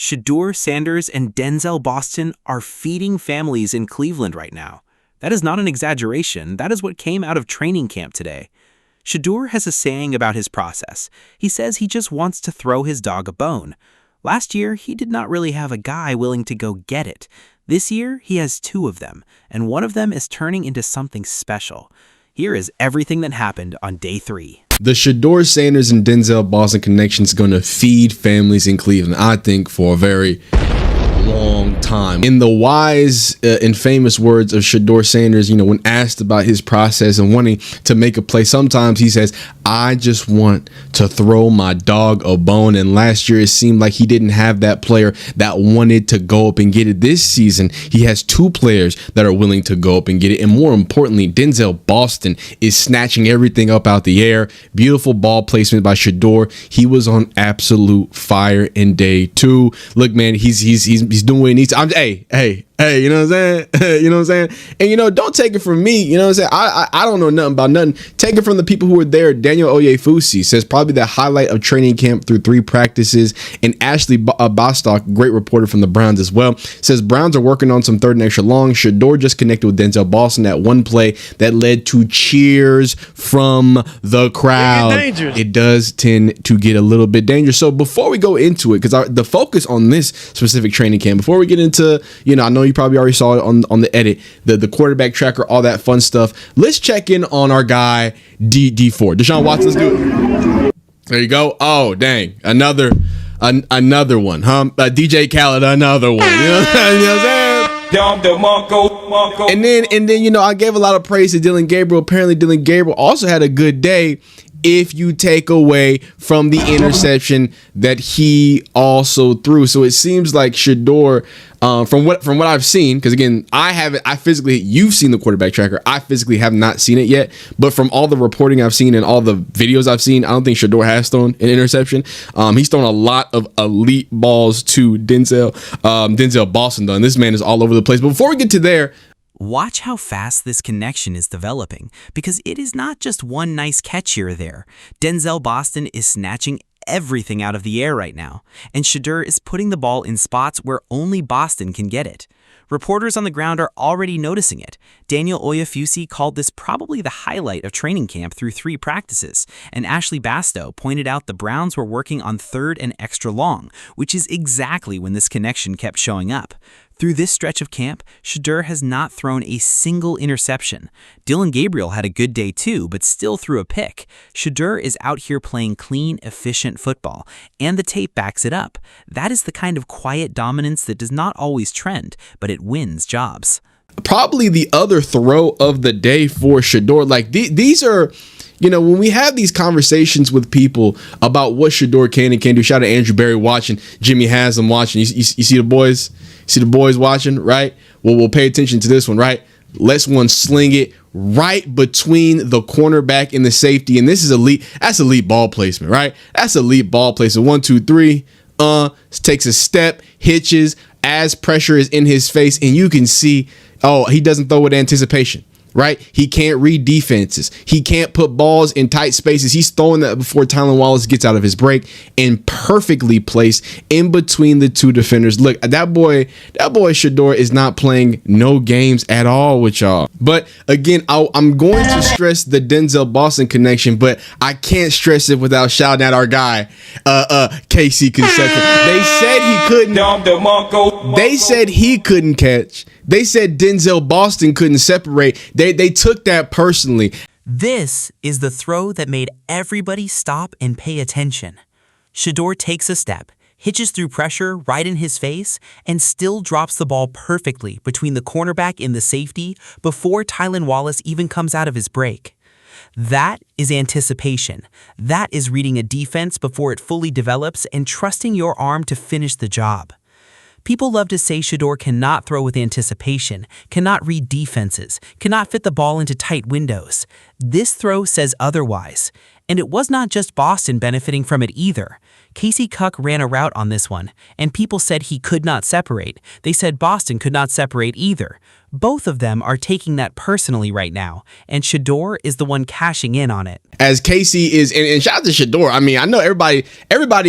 Shedeur Sanders and Denzel Boston are feeding families in Cleveland right now. That is not an exaggeration. That is what came out of training camp today. Shedeur has a saying about his process. He says he just wants to throw his dog a bone. Last year, he did not really have a guy willing to go get it. This year, he has two of them, and one of them is turning into something special. Here is everything that happened on day 3. The Shedeur Sanders and Denzel Boston connection is going to feed families in Cleveland, I think, for a very long time. In the wise and famous words of Shedeur Sanders, when asked about his process and wanting to make a play, sometimes he says, I just want to throw my dog a bone. And last year, it seemed like he didn't have that player that wanted to go up and get it. This season, he has two players that are willing to go up and get it. And more importantly, Denzel Boston is snatching everything up out the air. Beautiful ball placement by Shedeur. He was on absolute fire in day 2. Look, man, he's doing what he needs to. Hey, you know what I'm saying? You know what I'm saying? And, don't take it from me. You know what I'm saying? I don't know nothing about nothing. Take it from the people who were there. Daniel Oyefusi says probably the highlight of training camp through 3 practices. And Ashley Bostock, great reporter from the Browns as well, says Browns are working on some 3rd and extra long. Shedeur just connected with Denzel Boston at one play that led to cheers from the crowd. It does tend to get a little bit dangerous. So before we go into it, because the focus on this specific training camp, before we get into, I know you probably already saw it on the edit, the quarterback tracker, all that fun stuff. Let's check in on our guy D4. Deshaun Watson, let's do it. There you go. Oh, dang. Another one, huh? DJ Khaled, another one. You know what I'm saying? And then, I gave a lot of praise to Dylan Gabriel. Apparently, Dylan Gabriel also had a good day if you take away from the interception that he also threw. So it seems like Shedeur, from what I've seen, because again, you've seen the quarterback tracker. I physically have not seen it yet, but from all the reporting I've seen and all the videos I've seen, I don't think Shedeur has thrown an interception. He's thrown a lot of elite balls to Denzel Boston, though, and this man is all over the place. But before we get to there, watch how fast this connection is developing, because it is not just one nice catch here or there. Denzel Boston is snatching everything out of the air right now, and Shedeur is putting the ball in spots where only Boston can get it. Reporters on the ground are already noticing it. Daniel Oyefusi called this probably the highlight of training camp through 3 practices, and Ashley Bastow pointed out the Browns were working on 3rd and extra long, which is exactly when this connection kept showing up. Through this stretch of camp, Shedeur has not thrown a single interception. Dylan Gabriel had a good day too, but still threw a pick. Shedeur is out here playing clean, efficient football, and the tape backs it up. That is the kind of quiet dominance that does not always trend, but it wins jobs. Probably the other throw of the day for Shedeur. Like these are, when we have these conversations with people about what Shedeur can and can't do. Shout out to Andrew Berry watching, Jimmy Haslam watching. You see the boys? See the boys watching, right? Well, we'll pay attention to this one, right? Let's one sling it right between the cornerback and the safety. And this is elite. That's elite ball placement, right? That's elite ball placement. 1, 2, 3. Takes a step, hitches as pressure is in his face. And you can see, he doesn't throw with anticipation. Right? He can't read defenses. He can't put balls in tight spaces. He's throwing that before Tylan Wallace gets out of his break and perfectly placed in between the 2 defenders. Look, that boy Shedeur is not playing no games at all with y'all. But again, I'm going to stress the Denzel Boston connection, but I can't stress it without shouting out our guy, KC Conception. They said he couldn't. They said he couldn't catch. They said Denzel Boston couldn't separate. They took that personally. This is the throw that made everybody stop and pay attention. Shedeur takes a step, hitches through pressure right in his face, and still drops the ball perfectly between the cornerback and the safety before Tylan Wallace even comes out of his break. That is anticipation. That is reading a defense before it fully develops and trusting your arm to finish the job. People love to say Shedeur cannot throw with anticipation, cannot read defenses, cannot fit the ball into tight windows. This throw says otherwise. And it was not just Boston benefiting from it either. Casey Cuck ran a route on this one, and people said he could not separate. They said Boston could not separate either. Both of them are taking that personally right now, and Shedeur is the one cashing in on it. As Casey is, and shout out to Shedeur. I mean, I know everybody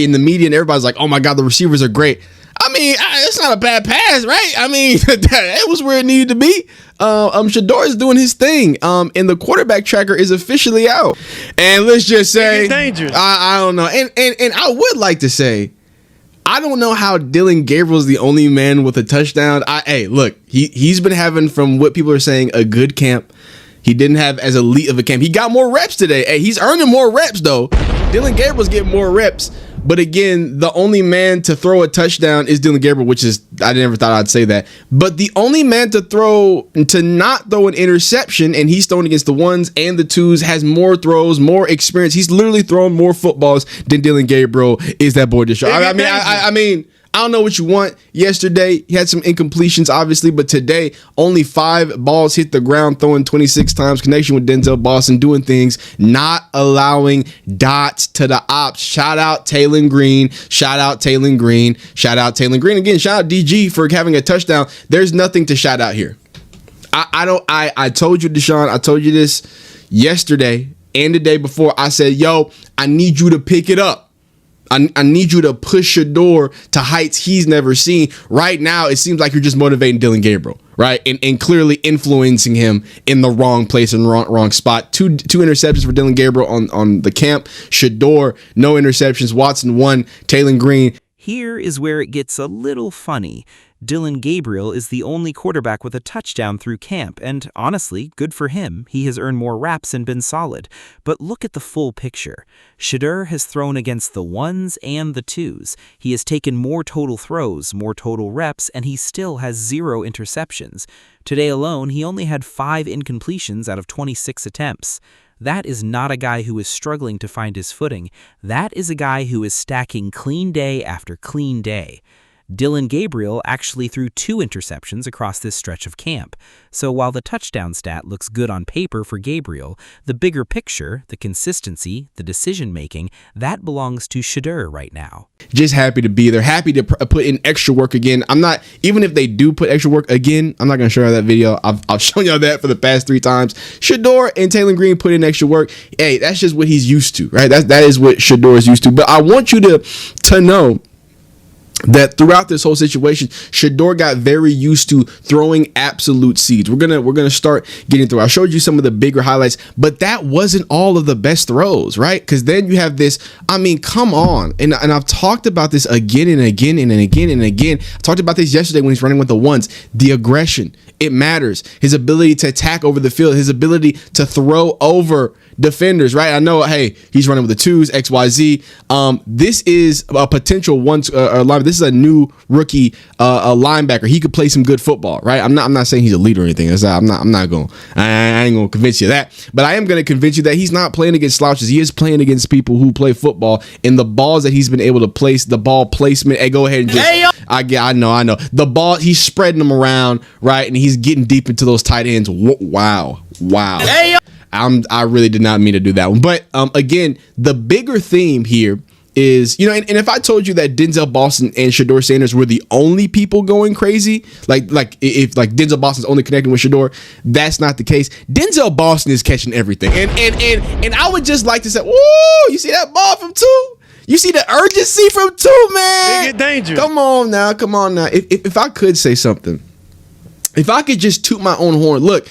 in the media and everybody's like, oh my God, the receivers are great. I mean, it's not a bad pass, right? I mean, it was where it needed to be. Shedeur is doing his thing. And the quarterback tracker is officially out. And let's just say, dangerous. I don't know. And I would like to say, I don't know how Dillon Gabriel's the only man with a touchdown. Hey, look, he's been having, from what people are saying, a good camp. He didn't have as elite of a camp. He got more reps today. Hey, he's earning more reps, though. Dillon Gabriel's getting more reps. But again, the only man to throw a touchdown is Dillon Gabriel, which is, I never thought I'd say that. But the only man to not throw an interception, and he's thrown against the ones and the twos, has more throws, more experience. He's literally thrown more footballs than Dillon Gabriel, is that boy Deshaun. I mean, I don't know what you want. Yesterday, he had some incompletions, obviously, but today, only 5 balls hit the ground, throwing 26 times. Connection with Denzel Boston, doing things, not allowing dots to the ops. Shout out Taylor Green. Shout out Taylor Green. Shout out Taylor Green. Again, shout out DG for having a touchdown. There's nothing to shout out here. I told you, Deshaun, I told you this yesterday and the day before. I said, yo, I need you to pick it up. I need you to push Shedeur to heights he's never seen. Right now, it seems like you're just motivating Dillon Gabriel, right? And clearly influencing him in the wrong place and wrong spot. Two interceptions for Dillon Gabriel on the camp. Shedeur, no interceptions. Watson, 1. Taylor Green. Here is where it gets a little funny. Dillon Gabriel is the only quarterback with a touchdown through camp, and honestly, good for him. He has earned more reps and been solid. But look at the full picture. Shedeur has thrown against the ones and the twos. He has taken more total throws, more total reps, and he still has 0 interceptions. Today alone, he only had 5 incompletions out of 26 attempts. That is not a guy who is struggling to find his footing. That is a guy who is stacking clean day after clean day. Dillon Gabriel actually threw 2 interceptions across this stretch of camp. So while the touchdown stat looks good on paper for Gabriel, the bigger picture, the consistency, the decision-making, that belongs to Shedeur right now. Just happy to be there. Happy to put in extra work again. Even if they do put extra work again, I'm not going to show you that video. I've shown y'all that for the past 3 times. Shedeur and Taylor Green put in extra work. Hey, that's just what he's used to, right? That is what Shedeur is used to. But I want you to know that throughout this whole situation, Shedeur got very used to throwing absolute seeds. We're gonna start getting through. I showed you some of the bigger highlights, but that wasn't all of the best throws, right? Because then you have this. I mean, come on, and I've talked about this again and again and again and again. I talked about this yesterday when he's running with the ones. The aggression, it matters. His ability to attack over the field, his ability to throw over defenders, right? I know, hey, he's running with the twos, XYZ. This is a potential linebacker. This is a new rookie linebacker. He could play some good football, right? I'm not saying he's a leader or anything. I ain't gonna convince you of that, but I am gonna convince you that he's not playing against slouches. He is playing against people who play football, and the balls that he's been able to place, the ball placement. Hey, go ahead and just. I know. The ball, he's spreading them around, right, and he's getting deep into those tight ends. Wow. I really did not mean to do that one. But again, the bigger theme here is, and if I told you that Denzel Boston and Shedeur Sanders were the only people going crazy, like if Denzel Boston's only connecting with Shedeur, that's not the case. Denzel Boston is catching everything. And I would just like to say, whoa, you see that ball from 2? You see the urgency from 2, man? They get dangerous. Come on now. If I could say something, if I could just toot my own horn, look,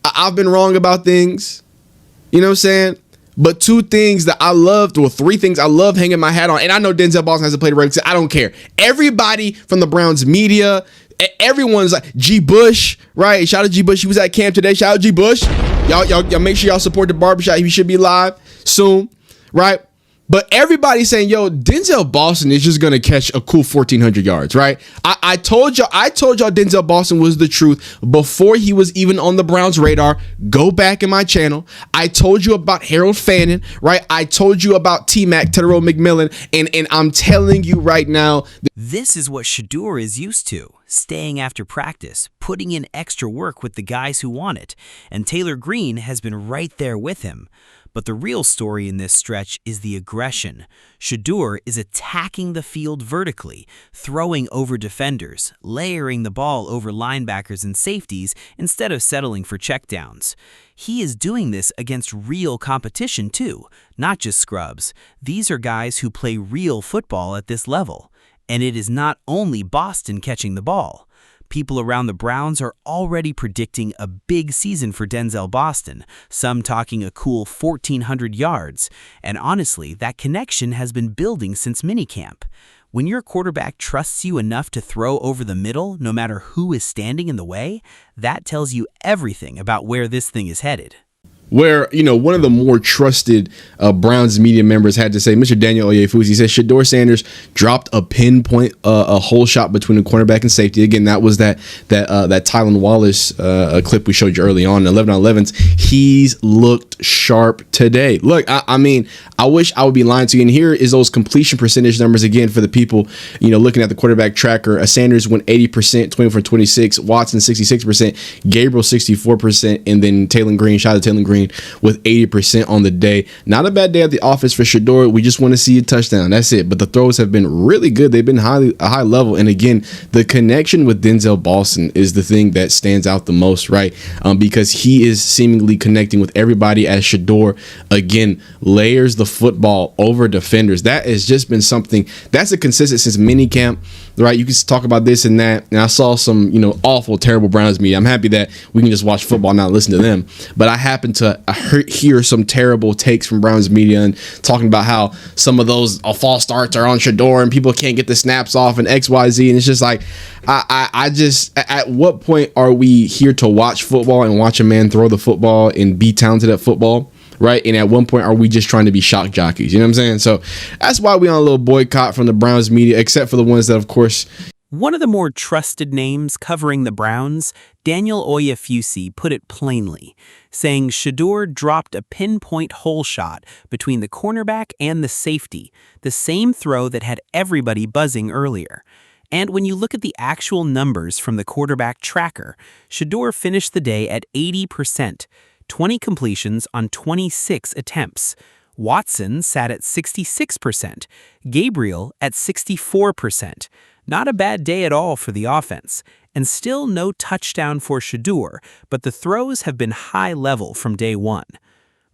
I've been wrong about things, you know what I'm saying? But 2 things that I loved, or 3 things I love hanging my hat on, and I know Denzel Boston hasn't played a regular season. I don't care. Everybody from the Browns media, everyone's like, G. Bush, right? Shout out to G. Bush. He was at camp today. Shout out G. Bush. Y'all make sure y'all support the barbershop. He should be live soon, right? But everybody's saying, yo, Denzel Boston is just going to catch a cool 1,400 yards, right? I told y'all Denzel Boston was the truth before he was even on the Browns' radar. Go back in my channel. I told you about Harold Fannin, right? I told you about T-Mac, Tedero McMillan, and I'm telling you right now. This is what Shedeur is used to. Staying after practice, putting in extra work with the guys who want it. And Taylor Green has been right there with him. But the real story in this stretch is the aggression. Shedeur is attacking the field vertically, throwing over defenders, layering the ball over linebackers and safeties instead of settling for checkdowns. He is doing this against real competition too, not just scrubs. These are guys who play real football at this level. And it is not only Boston catching the ball. People around the Browns are already predicting a big season for Denzel Boston, some talking a cool 1,400 yards. And honestly, that connection has been building since minicamp. When your quarterback trusts you enough to throw over the middle, no matter who is standing in the way, that tells you everything about where this thing is headed. Where, one of the more trusted Browns media members had to say, Mr. Daniel Oyefusi said Shedeur Sanders dropped a pinpoint a hole shot between the cornerback and safety. Again, that was that Tylan Wallace clip we showed you early on, 11 on 11s. He's looked sharp today. Look, I mean, I wish I would be lying to you. And here is those completion percentage numbers again for the people, looking at the quarterback tracker. Sanders went 80%, 20 for 26, Watson 66%, Gabriel 64%, and then Taylor Green with 80% on the day. Not a bad day at the office for Shedeur. We just want to see a touchdown. That's it. But the throws have been really good. They've been a high level. And again, the connection with Denzel Boston is the thing that stands out the most, right? Because he is seemingly connecting with everybody as Shedeur, again, layers the football over defenders. That has just been something that's a consistent since minicamp, right? You can talk about this and that. And I saw some, awful, terrible Browns media. I'm happy that we can just watch football and not listen to them. But I happen to hear some terrible takes from Browns media and talking about how some of those false starts are on Shedeur and people can't get the snaps off and XYZ. And it's just like, I just, at what point are we here to watch football and watch a man throw the football and be talented at football? Right. And at one point, are we just trying to be shock jockeys? You know what I'm saying? So that's why we on a little boycott from the Browns media, except for the ones that, of course. One of the more trusted names covering the Browns, Daniel Oyefusi, put it plainly, saying Shedeur dropped a pinpoint hole shot between the cornerback and the safety, the same throw that had everybody buzzing earlier. And when you look at the actual numbers from the quarterback tracker, Shedeur finished the day at 80%, 20 completions on 26 attempts. Watson sat at 66%, Gabriel at 64%. Not a bad day at all for the offense, and still no touchdown for Shedeur, but the throws have been high level from day one.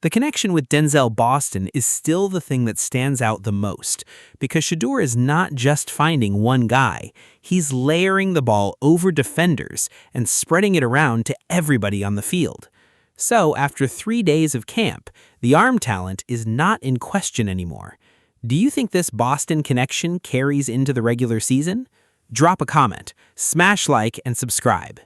The connection with Denzel Boston is still the thing that stands out the most, because Shedeur is not just finding one guy, he's layering the ball over defenders and spreading it around to everybody on the field. So, after 3 days of camp, the arm talent is not in question anymore. Do you think this Boston connection carries into the regular season? Drop a comment, smash like, and subscribe.